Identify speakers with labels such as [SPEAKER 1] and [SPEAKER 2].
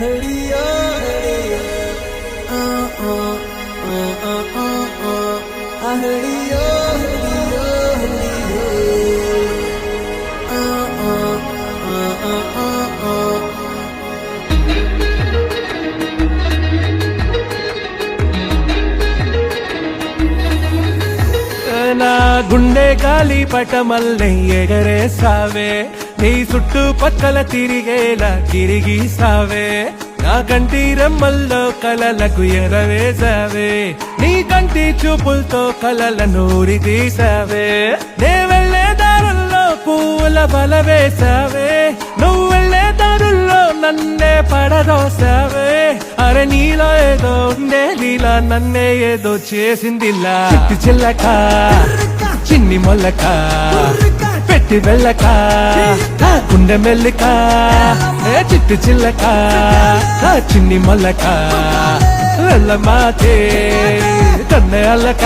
[SPEAKER 1] హడియో హడియో
[SPEAKER 2] నా గుండె గాలి పటమల్లే ఎగరేసావే నీ చుట్టూ పక్కల తిరిగేలా తిరిగిసావే నా కంటి రెమ్మల్లో కలలకు ఎరవేసావే నీ కంటి చూపులతో కలల నూరి తీసావే నే వెళ్లే దారుల్లో పూల బల వేసావే నువ్వు వెళ్లే దారుల్లో నన్నే పడదోసావే అరే నీలో ఏదో ఉండే నీలా నన్నే ఏదో చేసిందిలా చిట్టి చిల్లక చిన్ని మొల్లక పెట్టి వెళ్ళక గుండె మెల్లిక చిట్టి చిల్లక చిన్ని మొల్లక వెళ్ళ మాతే కన్నె అల్లక